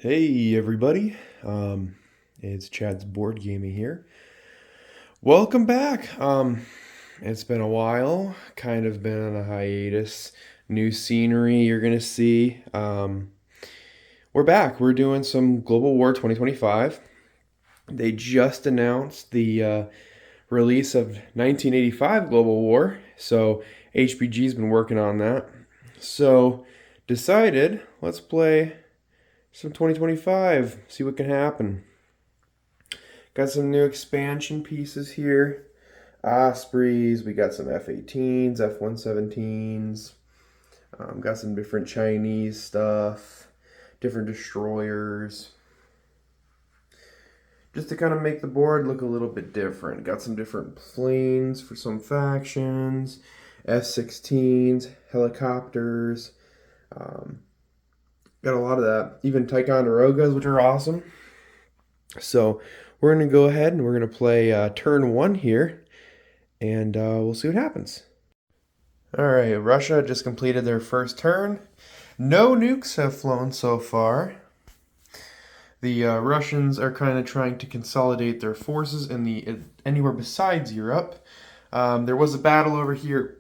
Hey everybody, it's Chad's Board Gaming here. Welcome back. It's been a while, kind of been on a hiatus. New scenery you're gonna see. We're back. We're doing some Global War 2025. They just announced the release of 1985 Global War, so HBG's been working on that. So decided let's play some 2025, see what can happen. Got some new expansion pieces here. Ospreys, we got some F-18s, F-117s. Got some different Chinese stuff, different destroyers. Just to kind of make the board look a little bit different. Got some different planes for some factions, F-16s, helicopters. Got a lot of that. Even Ticonderogas, which are awesome. So we're going to go ahead and we're going to play turn one here, and we'll see what happens. All right, Russia just completed their first turn. No nukes have flown so far. The Russians are kind of trying to consolidate their forces in the anywhere besides Europe. There was a battle over here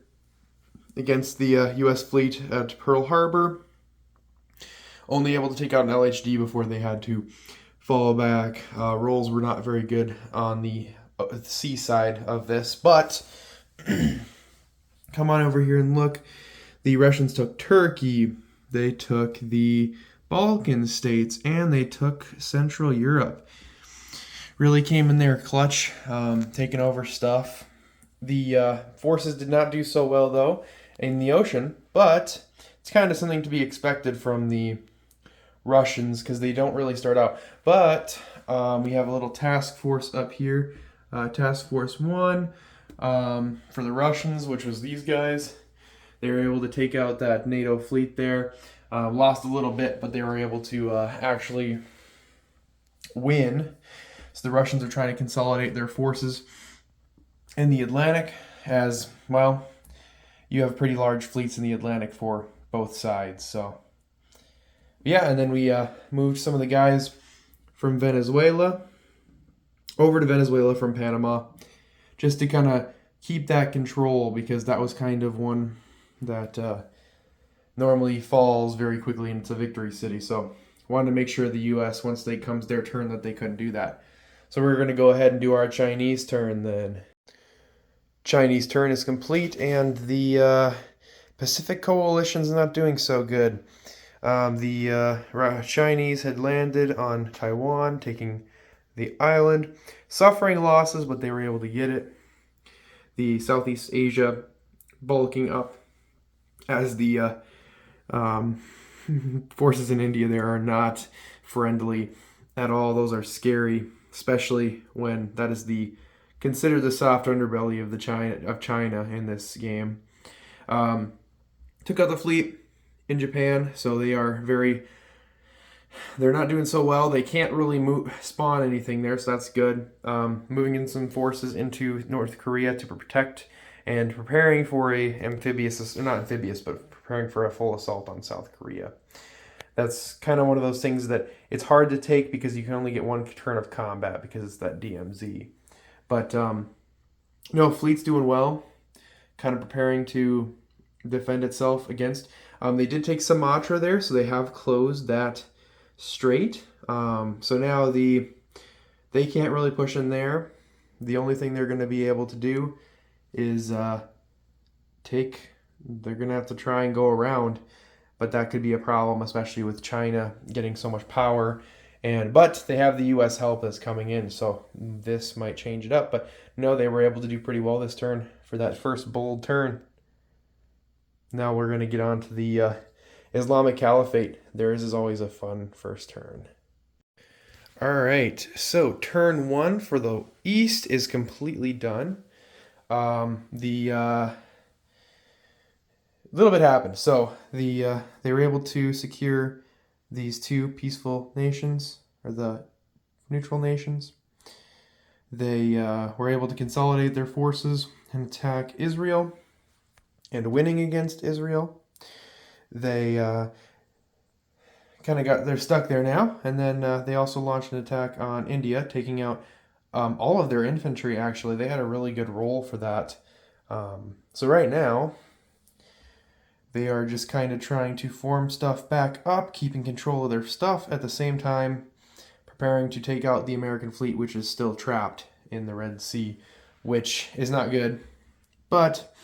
against the U.S. fleet at Pearl Harbor. Only able to take out an LHD before they had to fall back. Rolls were not very good on the sea side of this, but come on over here and look. The Russians took Turkey, they took the Balkan states, and they took Central Europe. Really came in there clutch, taking over stuff. The forces did not do so well, though, in the ocean, but it's kind of something to be expected from the Russians because they don't really start out. But we have a little task force up here, Task Force 1 for the Russians, which was these guys. They were able to take out that NATO fleet there. Lost a little bit, but they were able to actually win. So the Russians are trying to consolidate their forces in the Atlantic, as well. You have pretty large fleets in the Atlantic for both sides. So yeah, and then we moved some of the guys from Venezuela over to Venezuela from Panama, just to kind of keep that control, because that was kind of one that normally falls very quickly and it's a victory city. So wanted to make sure the U.S., once they comes their turn, that they couldn't do that. So we're going to go ahead and do our Chinese turn then. Chinese turn is complete, and the Pacific Coalition's not doing so good. The Chinese had landed on Taiwan, taking the island, suffering losses, but they were able to get it. The Southeast Asia bulking up, as the forces in India there are not friendly at all. Those are scary, especially when that is considered the soft underbelly of China in this game. Took out the fleet in Japan, so they're not doing so well. They can't really spawn anything there, so that's good. Moving in some forces into North Korea to protect and preparing for preparing for a full assault on South Korea. That's kind of one of those things that it's hard to take because you can only get one turn of combat because it's that DMZ. But no, fleet's doing well, kind of preparing to defend itself against. They did take Sumatra there, so they have closed that strait. So now they can't really push in there. The only thing they're going to be able to do is they're going to have to try and go around, but that could be a problem, especially with China getting so much power. But they have the U.S. help that's coming in, so this might change it up. But no, they were able to do pretty well this turn for that first bold turn. Now we're going to get on to the Islamic Caliphate. Theirs is always a fun first turn. All right, so turn one for the East is completely done. The little bit happened. So they were able to secure these two peaceful nations, or the neutral nations. They were able to consolidate their forces and attack Israel, and winning against Israel. They they're stuck there now. And then they also launched an attack on India, taking out all of their infantry. Actually, they had a really good role for that. So right now, they are just kind of trying to form stuff back up, keeping control of their stuff at the same time, preparing to take out the American fleet, which is still trapped in the Red Sea, which is not good. But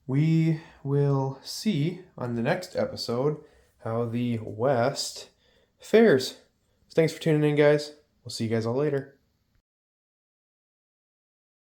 we will see on the next episode how the West fares. Thanks for tuning in, guys. We'll see you guys all later.